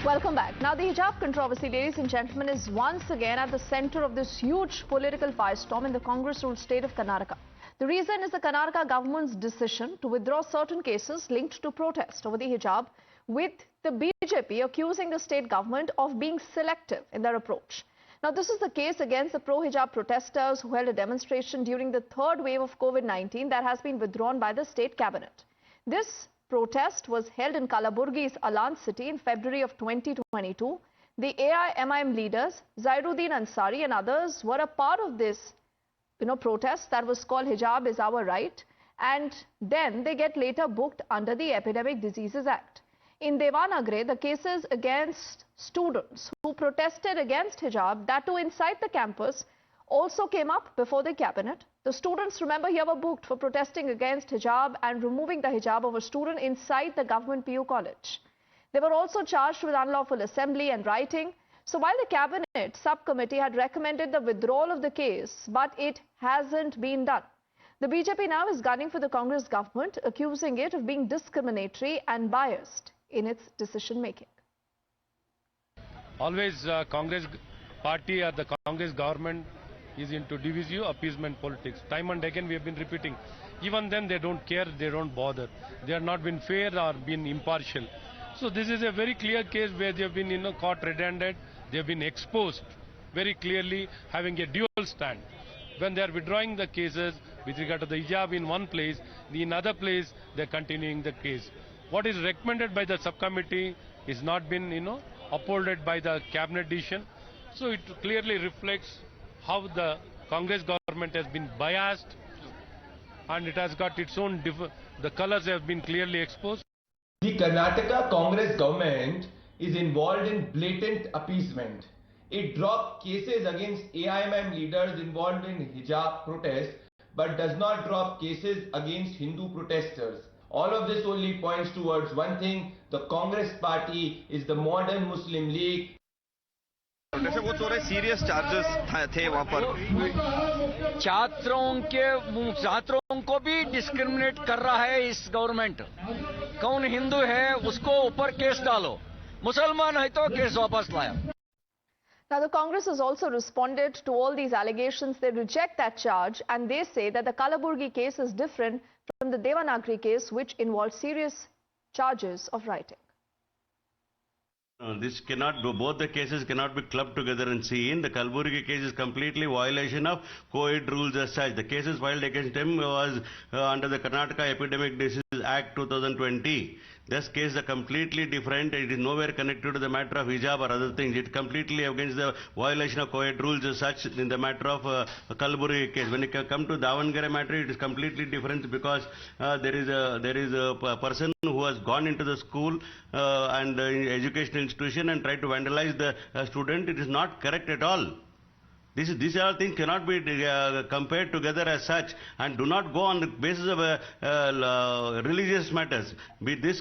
Welcome back. Now, the hijab controversy, ladies and gentlemen, is once again at the center of this huge political firestorm in the Congress-ruled state of Karnataka. The reason is the Karnataka government's decision to withdraw certain cases linked to protest over the hijab, with the BJP accusing the state government of being selective in their approach. Now, this is the case against the pro-hijab protesters who held a demonstration during the third wave of COVID-19 that has been withdrawn by the state cabinet. This protest was held in Kalaburgi's Alan city in February of 2022. The AIMIM leaders, Zairuddin Ansari and others, were a part of this protest that was called Hijab is Our Right, and then they get later booked under the Epidemic Diseases Act. In Devanagare, the cases against students who protested against hijab, that too inside the campus, also came up before the cabinet. The students, remember, here were booked for protesting against hijab and removing the hijab of a student inside the government PU college. They were also charged with unlawful assembly and writing. So while the cabinet subcommittee had recommended the withdrawal of the case, but it hasn't been done. The BJP now is gunning for the Congress government, accusing it of being discriminatory and biased in its decision making. Always Congress party or the Congress government is into divisive appeasement politics. Time and again we have been repeating. Even then they don't care, they don't bother. They have not been fair or been impartial. So this is a very clear case where they have been caught red-handed. They have been exposed very clearly, having a dual stand. When they are withdrawing the cases with regard to the hijab in one place, in another place they are continuing the case. What is recommended by the subcommittee is not been upholded by the cabinet decision. So it clearly reflects how the Congress government has been biased, and it has got its own the colors have been clearly exposed. The Karnataka Congress government is involved in blatant appeasement. It dropped cases against AIMIM leaders involved in hijab protests, but does not drop cases against Hindu protesters. All of this only points towards one thing: the Congress party is the modern Muslim League. जैसे वो थोड़े serious charges थे वहाँ पर छात्रों को भी discriminate कर रहा है इस गवर्नमेंट। कौन हिंदू है उसको ऊपर केस डालो, मुसलमान है तो केस वापस लाया। Now, the Congress has also responded to all these allegations. They reject that charge and they say that the Kalaburgi case is different from the Devanagari case, which involved serious charges of writing. This cannot do. Both the cases cannot be clubbed together and seen. The Kalaburgi case is completely violation of co-ed rules as such. The cases filed against him was under the Karnataka Epidemic Diseases Act 2020. This case is completely different. It is nowhere connected to the matter of hijab or other things. It completely against the violation of co-ed rules as such in the matter of Kalaburgi case. When it come to Davangere matter, it is completely different because there is a person who has gone into the school and educational institution and tried to vandalize the student. It is not correct at all. These all things cannot be compared together as such, and do not go on the basis of religious matters. This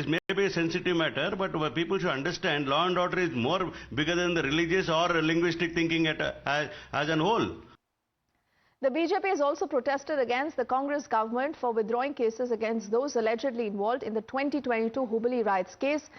may be a sensitive matter, but people should understand law and order is more bigger than the religious or linguistic thinking as a whole. The BJP has also protested against the Congress government for withdrawing cases against those allegedly involved in the 2022 Hubballi riots case.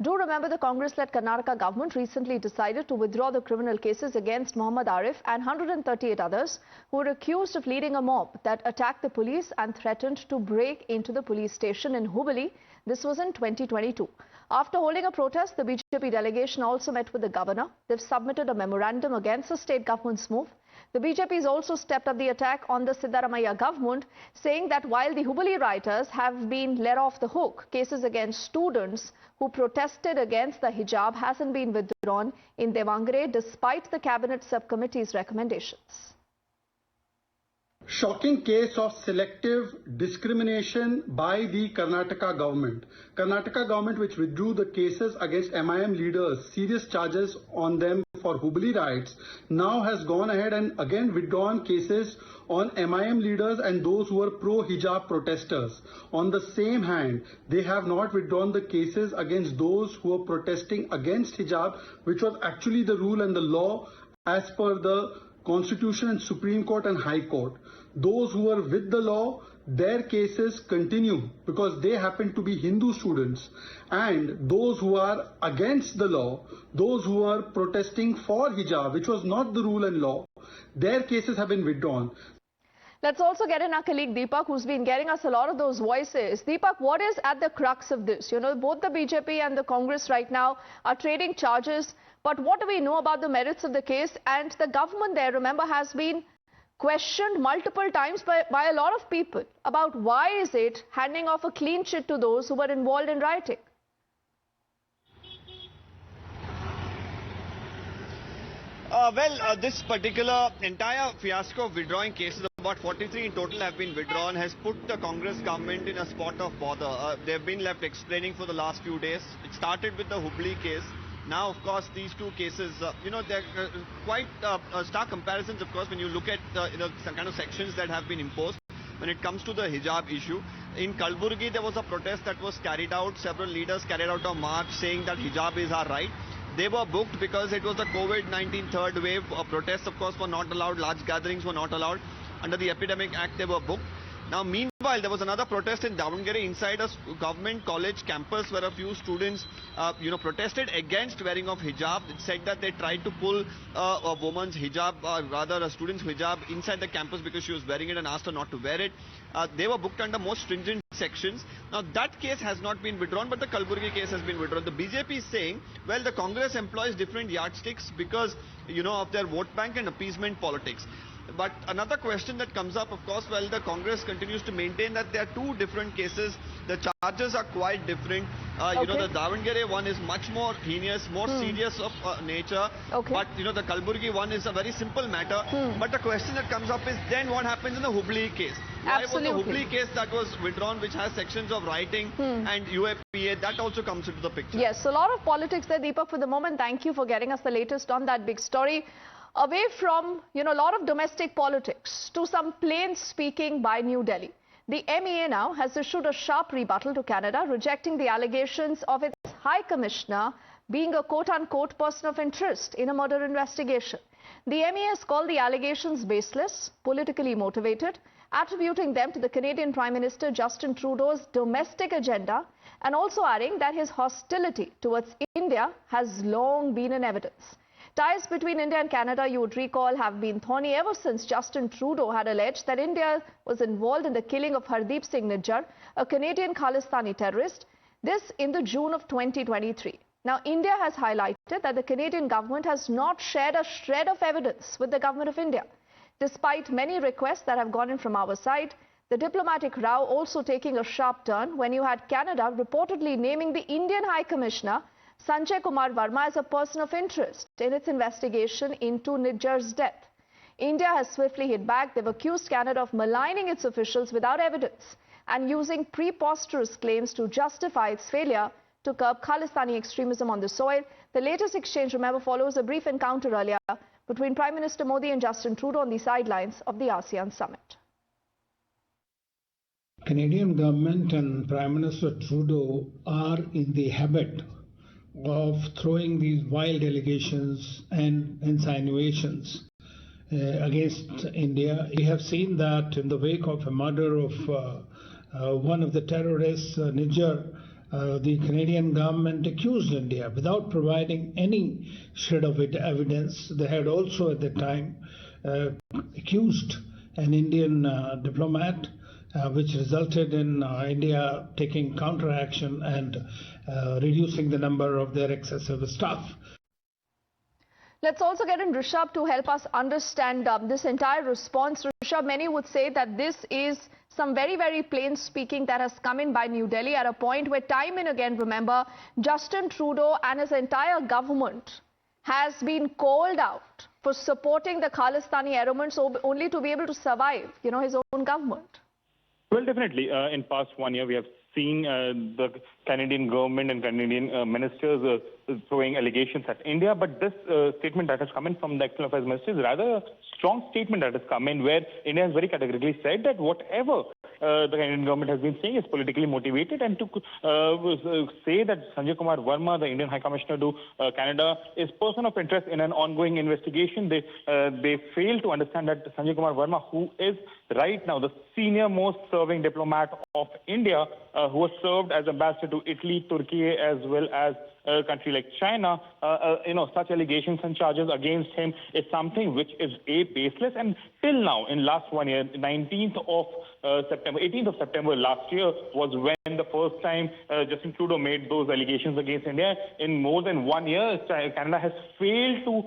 Do remember the Congress-led Karnataka government recently decided to withdraw the criminal cases against Muhammad Arif and 138 others who were accused of leading a mob that attacked the police and threatened to break into the police station in Hubballi. This was in 2022. After holding a protest, the BJP delegation also met with the governor. They've submitted a memorandum against the state government's move. The BJP has also stepped up the attack on the Siddaramaiah government, saying that while the Hubballi rioters have been let off the hook, cases against students who protested against the hijab hasn't been withdrawn in Devangere despite the cabinet subcommittee's recommendations. Shocking case of selective discrimination by the Karnataka government. Karnataka government, which withdrew the cases against MIM leaders, serious charges on them for Hubballi riots, now has gone ahead and again withdrawn cases on MIM leaders and those who were pro-hijab protesters. On the same hand, they have not withdrawn the cases against those who were protesting against hijab, which was actually the rule and the law as per the Constitution and Supreme Court and High Court. Those who were with the law, their cases continue because they happen to be Hindu students, and those who are against the law, those who are protesting for hijab, which was not the rule and law, their cases have been withdrawn. Let's also get in our colleague Deepak, who's been getting us a lot of those voices. Deepak, what is at the crux of this? You know, both the BJP and the Congress right now are trading charges. But what do we know about the merits of the case? And the government there, remember, has been questioned multiple times by a lot of people about why is it handing off a clean chit to those who were involved in rioting? This particular entire fiasco of withdrawing cases, about 43 in total have been withdrawn, has put the Congress government in a spot of bother. They've been left explaining for the last few days. It started with the Hubli case. Now, of course, these two cases, they're quite stark comparisons, of course, when you look at some kind of sections that have been imposed when it comes to the hijab issue. In Kalburgi, there was a protest that was carried out. Several leaders carried out a march saying that hijab is our right. They were booked because it was the COVID-19 third wave. Protests, of course, were not allowed. Large gatherings were not allowed. Under the Epidemic Act, they were booked. Now, meanwhile, there was another protest in Davangere inside a government college campus where a few students, protested against wearing of hijab. It said that they tried to pull a woman's hijab, rather a student's hijab inside the campus because she was wearing it and asked her not to wear it. They were booked under more stringent sections. Now, that case has not been withdrawn, but the Kalburgi case has been withdrawn. The BJP is saying, well, the Congress employs different yardsticks because, of their vote bank and appeasement politics. But another question that comes up, of course, well, the Congress continues to maintain that there are two different cases. The charges are quite different. The Davangere one is much more heinous, more serious of nature. But, the Kalburgi one is a very simple matter. But the question that comes up is then what happens in the Hubli case? Why was the Hubli case that was withdrawn, which has sections of writing and UAPA, that also comes into the picture? Yes, so a lot of politics there, Deepak. For the moment, thank you for getting us the latest on that big story. Away from, a lot of domestic politics to some plain speaking by New Delhi. The MEA now has issued a sharp rebuttal to Canada, rejecting the allegations of its High Commissioner being a quote-unquote person of interest in a murder investigation. The MEA has called the allegations baseless, politically motivated, attributing them to the Canadian Prime Minister Justin Trudeau's domestic agenda, and also adding that his hostility towards India has long been in evidence. Ties between India and Canada, you would recall, have been thorny ever since Justin Trudeau had alleged that India was involved in the killing of Hardeep Singh Nijjar, a Canadian Khalistani terrorist, this in the June of 2023. Now, India has highlighted that the Canadian government has not shared a shred of evidence with the government of India. Despite many requests that have gone in from our side, the diplomatic row also taking a sharp turn when you had Canada reportedly naming the Indian High Commissioner Sanjay Kumar Verma as a person of interest in its investigation into Nijjar's death. India has swiftly hit back. They've accused Canada of maligning its officials without evidence and using preposterous claims to justify its failure to curb Khalistani extremism on the soil. The latest exchange, remember, follows a brief encounter earlier between Prime Minister Modi and Justin Trudeau on the sidelines of the ASEAN summit. Canadian government and Prime Minister Trudeau are in the habit of throwing these wild allegations and insinuations against India. We have seen that in the wake of a murder of one of the terrorists, Nijjar, the Canadian government accused India without providing any shred of evidence. They had also at the time accused an Indian diplomat, which resulted in India taking counteraction and reducing the number of their excessive staff. Let's also get in Rishabh to help us understand this entire response. Rishabh, many would say that this is some very, very plain speaking that has come in by New Delhi at a point where time and again, remember, Justin Trudeau and his entire government has been called out for supporting the Khalistani elements only to be able to survive, his own government. Well, definitely. In past 1 year, we have seen the Canadian government and Canadian ministers throwing allegations at India. But this statement that has come in from the External Affairs Minister is rather a strong statement that has come in where India has very categorically said that whatever the Canadian government has been saying is politically motivated, and to say that Sanjay Kumar Verma, the Indian High Commissioner to Canada, is person of interest in an ongoing investigation, they fail to understand that Sanjay Kumar Verma, who is right now the senior most serving diplomat of India, who has served as ambassador to Italy, Turkey, as well as a country like China, such allegations and charges against him is something which is baseless. And till now, in last 1 year, 18th of September last year was when the first time Justin Trudeau made those allegations against India. In more than 1 year, Canada has failed to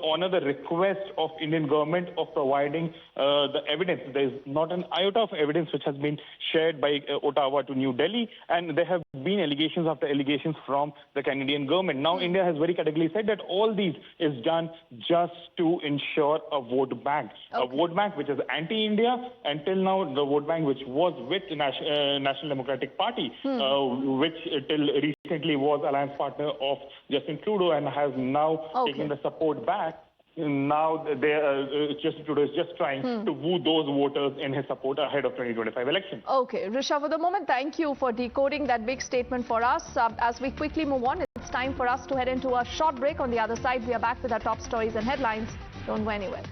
honor the request of Indian government of providing the evidence. There is not an iota of evidence which has been shared by Ottawa to New Delhi, and there have been allegations after allegations from the Canadian government. Now, India has very categorically said that all these is done just to ensure a vote bank. Okay. A vote bank which is anti-India, and till now the vote bank which was with the National Democratic Party, which till recently was alliance partner of Justin Trudeau and has now taken the support back. Now Justin Trudeau is just trying to woo those voters in his support ahead of 2025 election. Okay, Rishabh, for the moment, thank you for decoding that big statement for us. As we quickly move on, it's time for us to head into a short break. On the other side, we are back with our top stories and headlines. Don't go anywhere.